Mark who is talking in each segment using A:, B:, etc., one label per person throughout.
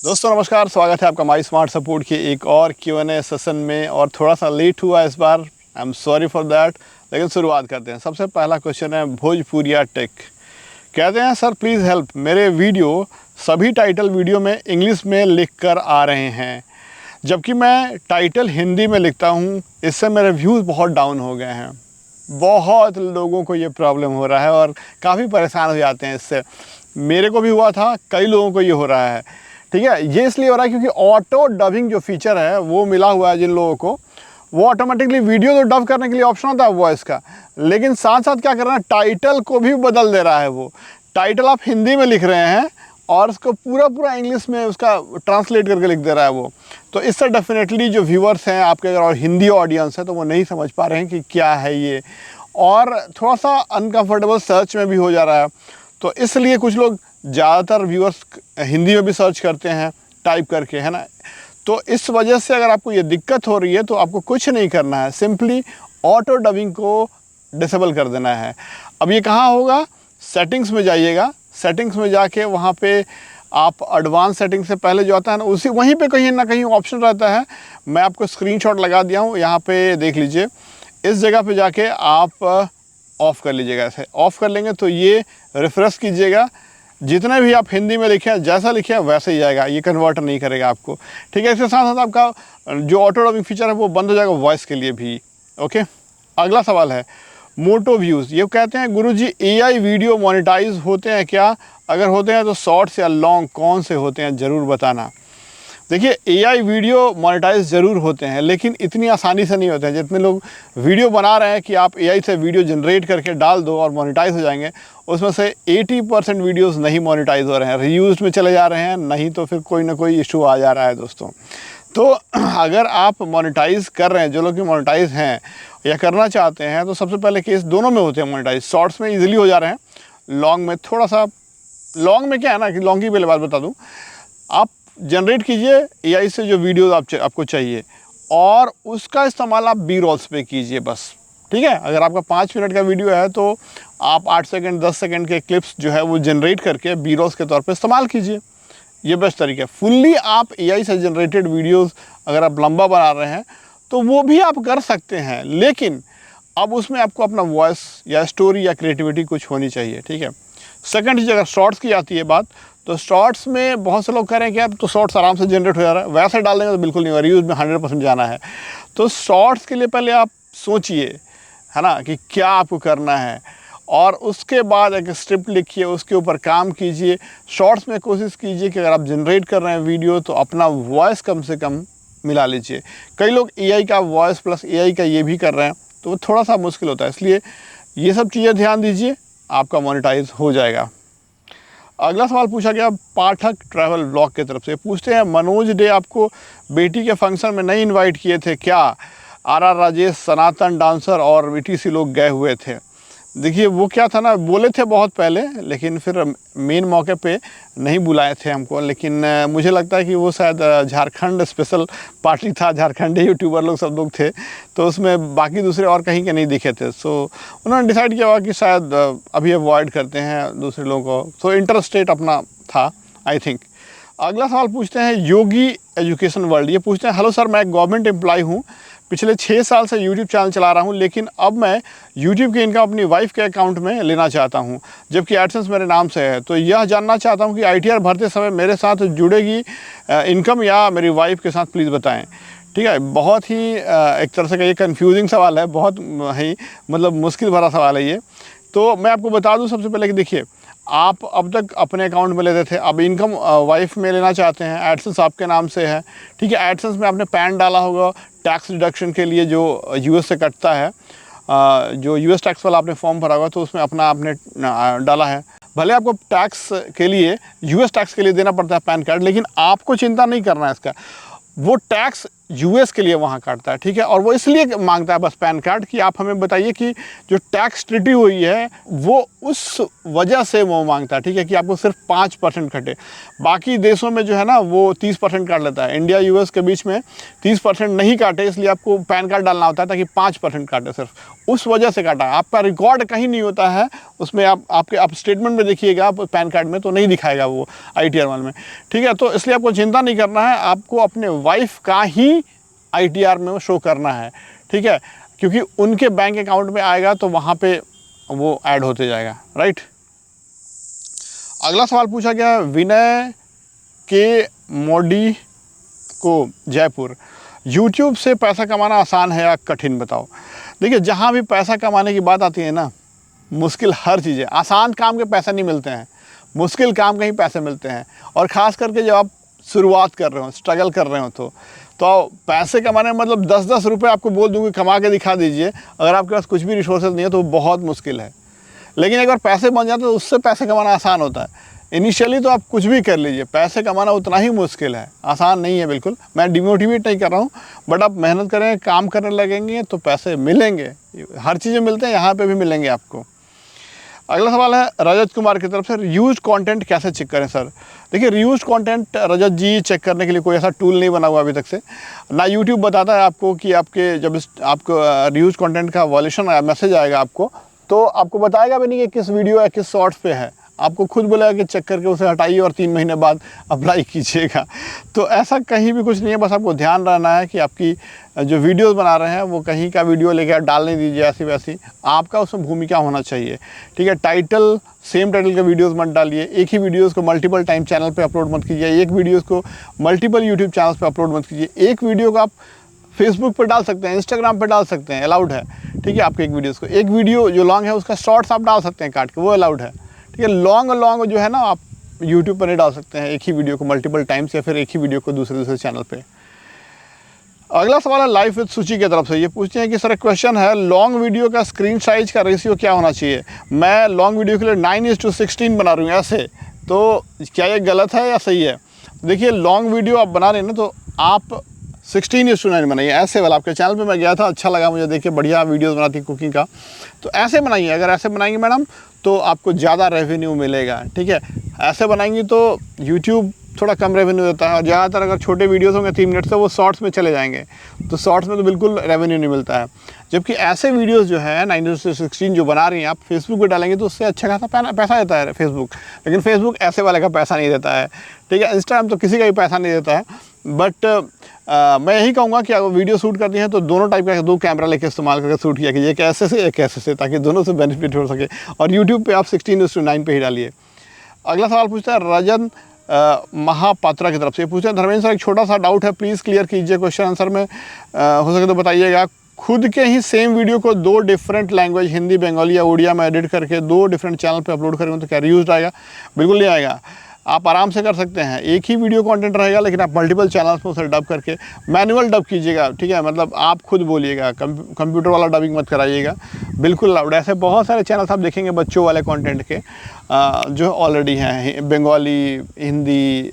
A: दोस्तों नमस्कार, स्वागत है आपका माई स्मार्ट सपोर्ट के एक और Q&A सेशन में। और थोड़ा सा लेट हुआ इस बार, I am sorry for that. लेकिन शुरुआत करते हैं। सबसे पहला क्वेश्चन है भोजपुरिया टेक। कहते हैं सर प्लीज़ हेल्प, मेरे वीडियो सभी टाइटल वीडियो में इंग्लिश में लिख कर आ रहे हैं, जबकि मैं टाइटल हिंदी में लिखता हूँ। इससे मेरे व्यूज़ बहुत डाउन हो गए हैं। बहुत लोगों को ये प्रॉब्लम हो रहा है और काफ़ी परेशान हो जाते हैं इससे। मेरे को भी हुआ था, कई लोगों को ये हो रहा है। ठीक है, ये इसलिए हो रहा है क्योंकि ऑटो डबिंग जो फीचर है वो मिला हुआ है जिन लोगों को, वो ऑटोमेटिकली वीडियो तो डब करने के लिए ऑप्शन होता है वॉइस का, लेकिन साथ साथ क्या कर रहा है, टाइटल को भी बदल दे रहा है। वो टाइटल आप हिंदी में लिख रहे हैं और उसको पूरा इंग्लिश में उसका ट्रांसलेट करके लिख दे रहा है वो। तो इससे डेफिनेटली जो व्यूअर्स हैं आपके, अगर और हिंदी ऑडियंस है, तो वो नहीं समझ पा रहे हैं कि क्या है ये, और थोड़ा सा अनकंफर्टेबल सर्च में भी हो जा रहा है। तो इसलिए कुछ लोग, ज़्यादातर व्यूअर्स हिंदी में भी सर्च करते हैं टाइप करके, है ना। तो इस वजह से अगर आपको ये दिक्कत हो रही है तो आपको कुछ नहीं करना है, सिंपली ऑटो डबिंग को डिसेबल कर देना है। अब ये कहाँ होगा, सेटिंग्स में जाइएगा। सेटिंग्स में जाके वहाँ पे आप एडवांस सेटिंग से पहले जो आता है ना, उसी वहीं पे कहीं ना कहीं ऑप्शन रहता है। मैं आपको स्क्रीनशॉट लगा दिया हूँ, यहाँ पे देख लीजिए। इस जगह पे जाके आप ऑफ़ कर लीजिएगा। ऐसे ऑफ़ कर लेंगे तो ये रिफ्रेश कीजिएगा, जितने भी आप हिंदी में लिखे हैं, जैसा लिखे हैं वैसे ही जाएगा, ये कन्वर्ट नहीं करेगा आपको। ठीक है, इसके साथ साथ आपका जो ऑटो डबिंग फीचर है वो बंद हो जाएगा वॉइस के लिए भी। ओके, अगला सवाल है मोटो व्यूज़। ये कहते हैं गुरुजी एआई वीडियो मोनेटाइज होते हैं क्या? अगर होते हैं तो शॉर्ट्स या लॉन्ग कौन से होते हैं, ज़रूर बताना। देखिए, एआई वीडियो मोनेटाइज ज़रूर होते हैं, लेकिन इतनी आसानी से नहीं होते हैं। जितने लोग वीडियो बना रहे हैं कि आप एआई से वीडियो जनरेट करके डाल दो और मोनेटाइज हो जाएंगे, उसमें से 80% वीडियोस नहीं मोनेटाइज हो रहे हैं, रीयूज में चले जा रहे हैं, नहीं तो फिर कोई ना कोई इशू आ जा रहा है दोस्तों। तो अगर आप मोनेटाइज कर रहे हैं, जो लोग भी मोनेटाइज हैं या करना चाहते हैं, तो सबसे पहले केस दोनों में होते हैं मोनेटाइज। शॉर्ट्स में ईजिली हो जा रहे हैं, लॉन्ग में थोड़ा सा। लॉन्ग में क्या है ना कि लॉन्ग की पहले बात बता दूँ, आप जनरेट कीजिए एआई से जो वीडियो आपको चाहिए, और उसका इस्तेमाल आप बी रोल्स पे कीजिए बस। ठीक है, अगर आपका 5 मिनट का वीडियो है तो आप 8 सेकंड 10 सेकंड के क्लिप्स जो है वो जनरेट करके बी रोल्स के तौर पे इस्तेमाल कीजिए। ये बेस्ट तरीका है। फुल्ली आप एआई से जनरेटेड वीडियोस अगर आप लंबा बना रहे हैं तो वो भी आप कर सकते हैं, लेकिन अब उसमें आपको अपना वॉइस या स्टोरी या क्रिएटिविटी कुछ होनी चाहिए। ठीक है। सेकंड चीज़, अगर शॉर्ट्स की आती है बात, तो शॉर्ट्स में बहुत से लोग कह रहे हैं कि अब तो शॉर्ट्स आराम से जनरेट हो जा रहा है, वैसे डाल देंगे तो बिल्कुल नहीं होगा, रीयूज में 100% जाना है। तो शॉर्ट्स के लिए पहले आप सोचिए, है ना, कि क्या आपको करना है, और उसके बाद एक स्क्रिप्ट लिखिए, उसके ऊपर काम कीजिए। शॉर्ट्स में कोशिश कीजिए कि अगर आप जनरेट कर रहे हैं वीडियो तो अपना वॉइस कम से कम मिला लीजिए। कई लोग एआई का वॉइस प्लस एआई का ये भी कर रहे हैं, तो वो थोड़ा सा मुश्किल होता है, इसलिए ये सब चीज़ें ध्यान दीजिए, आपका मोनेटाइज हो जाएगा। अगला सवाल पूछा गया पाठक ट्रैवल ब्लॉग की तरफ से। पूछते हैं मनोज डे आपको बेटी के फंक्शन में नहीं इनवाइट किए थे क्या? आर राजेश, सनातन डांसर और बीटीसी लोग गए हुए थे। देखिए, वो क्या था ना, बोले थे बहुत पहले, लेकिन फिर मेन मौके पे नहीं बुलाए थे हमको। लेकिन मुझे लगता है कि वो शायद झारखंड स्पेशल पार्टी था, झारखंडी यूट्यूबर लोग सब लोग थे, तो उसमें बाकी दूसरे और कहीं के नहीं दिखे थे। सो उन्होंने डिसाइड किया हुआ कि शायद अभी अवॉइड करते हैं दूसरे लोगों को, तो इंटर स्टेट अपना था आई थिंक। अगला सवाल पूछते हैं योगी एजुकेशन वर्ल्ड। ये पूछते हैं हेलो सर, मैं एक गवर्नमेंट एम्प्लॉय हूँ, पिछले 6 साल से यूट्यूब चैनल चला रहा हूँ, लेकिन अब मैं यूट्यूब की इनकम अपनी वाइफ के अकाउंट में लेना चाहता हूँ, जबकि एडसेंस मेरे नाम से है। तो यह जानना चाहता हूँ कि आईटीआर भरते समय मेरे साथ जुड़ेगी इनकम या मेरी वाइफ के साथ, प्लीज़ बताएं। ठीक है, बहुत ही एक तरह से कहिए कन्फ्यूजिंग सवाल है, बहुत ही मतलब मुश्किल भरा सवाल है ये। तो मैं आपको बता दूँ सबसे पहले कि देखिए, आप अब तक अपने अकाउंट में लेते थे, अब इनकम वाइफ में लेना चाहते हैं, एडसेंस आपके नाम से है। ठीक है, एडसेंस में आपने पैन डाला होगा टैक्स डिडक्शन के लिए जो यूएस से कटता है, जो यूएस टैक्स वाला आपने फॉर्म भरा होगा, तो उसमें अपना आपने डाला है। भले आपको टैक्स के लिए, यूएस टैक्स के लिए देना पड़ता है पैन कार्ड, लेकिन आपको चिंता नहीं करना है इसका। वो टैक्स यूएस के लिए वहाँ काटता है, ठीक है। और वो इसलिए मांगता है बस पैन कार्ड कि आप हमें बताइए कि जो टैक्स ट्रीटी हुई है वो उस वजह से वो मांगता है, ठीक है, कि आपको सिर्फ 5% कटे। बाकी देशों में जो है ना वो 30% काट लेता है, इंडिया यूएस के बीच में 30% नहीं काटे, इसलिए आपको पैन कार्ड डालना होता है ताकि 5% काटे, सिर्फ उस वजह से काटा है। आपका रिकॉर्ड कहीं नहीं होता है उसमें, आप स्टेटमेंट में देखिएगा, आप पैन कार्ड में तो नहीं दिखाएगा वो ITR 1 में, ठीक है। तो इसलिए आपको चिंता नहीं करना है, आपको अपने वाइफ का ही ITR में वो शो करना है, ठीक है, क्योंकि उनके बैंक अकाउंट में आएगा तो वहाँ पे वो ऐड होते जाएगा, राइट। अगला सवाल पूछा गया विनय के मोडी को, जयपुर, यूट्यूब से पैसा कमाना आसान है या कठिन, बताओ। देखिए, जहाँ भी पैसा कमाने की बात आती है ना, मुश्किल हर चीज़ है। आसान काम के पैसे नहीं मिलते हैं, मुश्किल काम के ही पैसे मिलते हैं। और ख़ास करके जब आप शुरुआत कर रहे हो, स्ट्रगल कर रहे हो, तो पैसे कमाने में मतलब 10-10 रुपये आपको बोल दूँगी कमा के दिखा दीजिए, अगर आपके पास कुछ भी रिसोर्सेज नहीं है तो बहुत मुश्किल है। लेकिन एक बार पैसे बन जाते हैं तो उससे पैसे कमाना आसान होता है। इनिशियली तो आप कुछ भी कर लीजिए, पैसे कमाना उतना ही मुश्किल है, आसान नहीं है बिल्कुल। मैं डिमोटिवेट नहीं कर रहा हूँ, बट आप मेहनत करें, काम करने लगेंगे तो पैसे मिलेंगे। हर चीज़ें मिलते हैं, यहाँ पे भी मिलेंगे आपको। अगला सवाल है रजत कुमार की तरफ से, रीयूज कंटेंट कैसे चेक करें सर। देखिए, रीयूज कंटेंट रजत जी चेक करने के लिए कोई ऐसा टूल नहीं बना हुआ अभी तक से ना। यूट्यूब बताता है आपको कि आपके जब आपको रीयूज कंटेंट का वॉल्यूशन मैसेज आएगा आपको, तो आपको बताएगा भी नहीं कि किस वीडियो या किस शॉर्ट्स पे है, आपको खुद बोलेगा कि चेक करके उसे हटाइए और 3 महीने बाद अप्लाई कीजिएगा। तो ऐसा कहीं भी कुछ नहीं है, बस आपको ध्यान रहना है कि आपकी जो वीडियोस बना रहे हैं वो कहीं का वीडियो लेके आप डाल नहीं दीजिए ऐसी वैसी, आपका उसमें भूमिका होना चाहिए, ठीक है। टाइटल, सेम टाइटल के वीडियोस मत डालिए, एक ही वीडियोस को मल्टीपल टाइम चैनल पे अपलोड मत कीजिए, एक वीडियोस को मल्टीपल यूट्यूब चैनल्स पे अपलोड मत कीजिए। एक वीडियो को आप फेसबुक पर डाल सकते हैं, इंस्टाग्राम पर डाल सकते हैं, अलाउड है, ठीक है। आपके एक वीडियोस को, एक वीडियो जो लॉन्ग है उसका शॉर्ट्स आप डाल सकते हैं काट के, वो अलाउड है, ठीक है। लॉन्ग जो है ना आप यूट्यूब पर नहीं डाल सकते हैं एक ही वीडियो को मल्टीपल टाइम्स, या फिर एक ही वीडियो को दूसरे चैनल पे। अगला सवाल है लाइफ विद सूची की तरफ से, ये पूछते हैं कि सर एक क्वेश्चन है, लॉन्ग वीडियो का स्क्रीन साइज का रेशियो क्या होना चाहिए। मैं लॉन्ग वीडियो के लिए 9:16 बना रही हूँ ऐसे, तो क्या ये गलत है या सही है। देखिए, लॉन्ग वीडियो आप बना रहे हैं ना, तो आप 16:9 बनाइए ऐसे वाला। आपके चैनल पे मैं गया था, अच्छा लगा मुझे, देखिए बढ़िया वीडियोस बनाती है कुकिंग का, तो ऐसे बनाइए। अगर ऐसे बनाएंगे मैडम तो आपको ज़्यादा रेवेन्यू मिलेगा, ठीक है। ऐसे बनाएंगी तो यूट्यूब थोड़ा कम रेवेन्यू देता है, और ज़्यादातर अगर छोटे वीडियोस होंगे 3 मिनट से, वो शॉर्ट्स में चले जाएंगे, तो शॉर्ट्स में तो बिल्कुल रेवेन्यू नहीं मिलता है। जबकि ऐसे वीडियोस जो है 9:16 जो बना रही हैं आप, फेसबुक पे डालेंगे तो उससे अच्छा खासा पैसा देता है फेसबुक, लेकिन फेसबुक ऐसे वाले का पैसा नहीं देता है, ठीक है। इंस्टाग्राम तो किसी का भी पैसा नहीं देता है, बट मैं यही कहूँगा कि अगर वीडियो शूट करती हैं तो दोनों टाइप का 2 कैमरा लेके इस्तेमाल करके शूट किया कीजिए, एक ऐसे से एक ऐसे से, ताकि दोनों से बेनिफिट हो सके। और यूट्यूब पे आप 16:9 पे ही डालिए। अगला सवाल पूछता है रजन महापात्रा की तरफ से, पूछते हैं धर्मेंद्र सर एक छोटा सा डाउट है, प्लीज़ क्लियर कीजिए। क्वेश्चन आंसर में हो सके तो बताइएगा। खुद के ही सेम वीडियो को 2 डिफरेंट लैंग्वेज, हिंदी, बंगाली या उड़िया में एडिट करके 2 डिफरेंट चैनल पे अपलोड करेंगे तो क्या रीयूज आएगा। बिल्कुल नहीं आएगा, आप आराम से कर सकते हैं। एक ही वीडियो कंटेंट रहेगा, लेकिन आप मल्टीपल चैनल्स में उसे डब करके मैनुअल डब कीजिएगा, ठीक है। मतलब आप खुद बोलिएगा, कंप्यूटर वाला डबिंग मत कराइएगा, बिल्कुल लाउड। ऐसे बहुत सारे चैनल्स आप देखेंगे बच्चों वाले कंटेंट के जो ऑलरेडी हैं, बंगाली, हिंदी,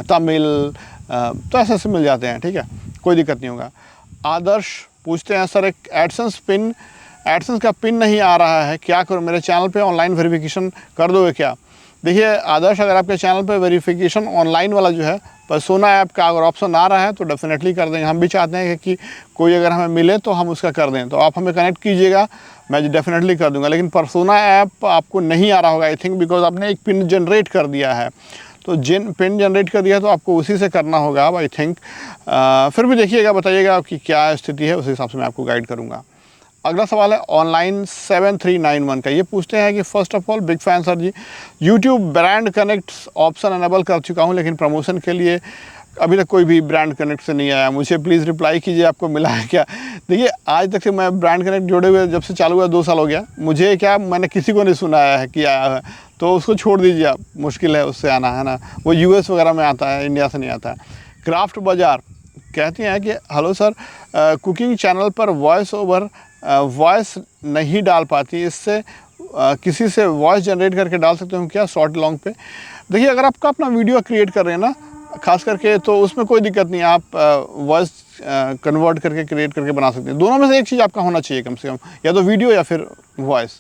A: तमिल, तो ऐसे मिल जाते हैं, ठीक है, कोई दिक्कत नहीं होगा। आदर्श पूछते हैं सर एक एडसेंस का पिन नहीं आ रहा है, क्या करूँ, मेरे चैनल पे ऑनलाइन वेरिफिकेशन कर दोगे क्या। देखिए आदर्श, अगर आपके चैनल पे वेरिफिकेशन ऑनलाइन वाला जो है पर्सोना ऐप का अगर ऑप्शन आ रहा है तो डेफिनेटली कर देंगे। हम भी चाहते हैं कि कोई अगर हमें मिले तो हम उसका कर दें, तो आप हमें कनेक्ट कीजिएगा, मैं डेफिनेटली कर दूंगा। लेकिन पर्सोना ऐप आपको नहीं आ रहा होगा आई थिंक, बिकॉज आपने एक पिन जनरेट कर दिया है, तो पिन जनरेट कर दिया तो आपको उसी से करना होगा अब आई थिंक। फिर भी देखिएगा, बताइएगा आपकी क्या स्थिति है, उस हिसाब से मैं आपको गाइड करूँगा। अगला सवाल है ऑनलाइन 7391 का, ये पूछते हैं कि first of all big fan sir जी, YouTube brand connect option enable कर चुका हूँ, लेकिन प्रमोशन के लिए अभी तक कोई भी ब्रांड कनेक्ट से नहीं आया, मुझे प्लीज़ रिप्लाई कीजिए आपको मिला है क्या। देखिए आज तक से मैं ब्रांड कनेक्ट जोड़े हुए जब से चालू हुआ 2 साल हो गया, मुझे क्या, मैंने किसी को नहीं सुनाया है कि आया है, तो उसको छोड़ दीजिए आप, मुश्किल है उससे आना, है ना, वो US वगैरह में आता है, इंडिया से नहीं आता है। क्राफ्ट बाज़ार कहती हैं कि हेलो सर, कुकिंग चैनल पर वॉइस नहीं डाल पाती, इससे किसी से वॉइस जनरेट करके डाल सकते हो क्या शॉर्ट लॉन्ग पे। देखिए अगर आपका अपना वीडियो क्रिएट कर रहे हैं ना, खास करके तो उसमें कोई दिक्कत नहीं, आप वॉइस कन्वर्ट करके क्रिएट करके बना सकते हैं। दोनों में से एक चीज़ आपका होना चाहिए कम से कम, या तो वीडियो या फिर वॉइस।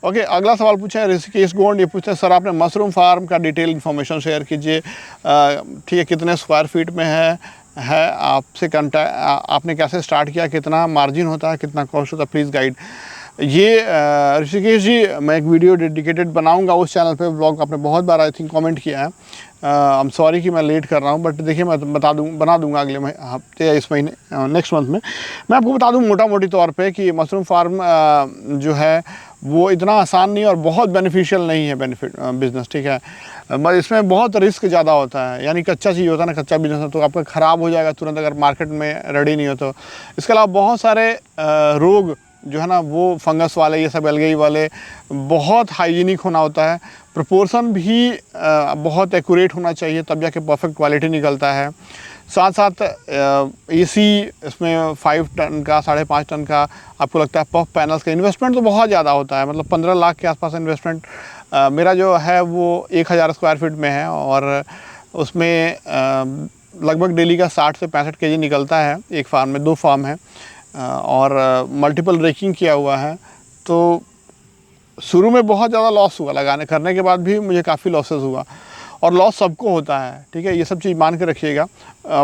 A: ओके, अगला सवाल पूछा है ऋषिकेश गोंड, ये पूछते हैं सर आपने मशरूम फार्म का डिटेल इन्फॉर्मेशन शेयर कीजिए। ठीक है, कितने स्क्वायर फीट में है आपसे कॉन्टैक्ट, आपने कैसे स्टार्ट किया, कितना मार्जिन होता है, कितना कॉस्ट होता है, प्लीज़ गाइड। ये ऋषिकेश जी, मैं एक वीडियो डेडिकेटेड बनाऊंगा उस चैनल पे, ब्लॉग आपने बहुत बार आई थिंक कमेंट किया है। आई एम सॉरी कि मैं लेट कर रहा हूँ, बट देखिए मैं बना दूंगा अगले हफ्ते या इस महीने नेक्स्ट मंथ में। मैं आपको बता दूँ मोटा मोटी तौर पे कि मशरूम फार्म जो है वो इतना आसान नहीं और बहुत बेनिफिशियल नहीं है बिज़नेस, ठीक है। मगर इसमें बहुत रिस्क ज़्यादा होता है, यानी कच्चा चीज़ होता है ना, कच्चा बिजनेस, तो आपका ख़राब हो जाएगा तुरंत अगर मार्केट में रेडी नहीं हो तो। इसके अलावा बहुत सारे रोग जो है ना वो फंगस वाले, ये सब एल्गी वाले, बहुत हाइजीनिक होना होता है, प्रोपोर्शन भी बहुत एक्यूरेट होना चाहिए, तब जाके परफेक्ट क्वालिटी निकलता है। साथ साथ एसी इसमें 5 टन का 5.5 टन का आपको लगता है पफ पैनल्स का इन्वेस्टमेंट तो बहुत ज़्यादा होता है, मतलब 15 लाख के आसपास इन्वेस्टमेंट। मेरा जो है वो 1000 स्क्वायर फीट में है और उसमें लगभग डेली का 60 से 65 केजी निकलता है। एक फार्म में 2 फार्म है और मल्टीपल रेकिंग किया हुआ है। तो शुरू में बहुत ज़्यादा लॉस हुआ, लगाने करने के बाद भी मुझे काफ़ी लॉसेस हुआ, और लॉस सबको होता है, ठीक है, ये सब चीज़ मान के रखिएगा।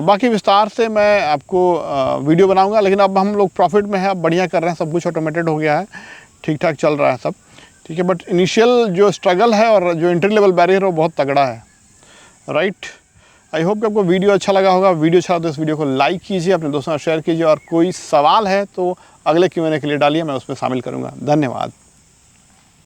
A: बाकी विस्तार से मैं आपको वीडियो बनाऊंगा, लेकिन अब हम लोग प्रॉफिट में है, अब बढ़िया कर रहे हैं, सब कुछ ऑटोमेटेड हो गया है, ठीक ठाक चल रहा है सब, ठीक है। बट इनिशियल जो स्ट्रगल है और जो एंट्री लेवल बैरियर है वो बहुत तगड़ा है, राइट। आई होप कि आपको वीडियो अच्छा लगा होगा। वीडियो अच्छा लगा तो इस वीडियो को लाइक कीजिए, अपने दोस्तों को शेयर कीजिए, और कोई सवाल है तो अगले Q&A के लिए डालिए, मैं उसमें शामिल करूँगा। धन्यवाद।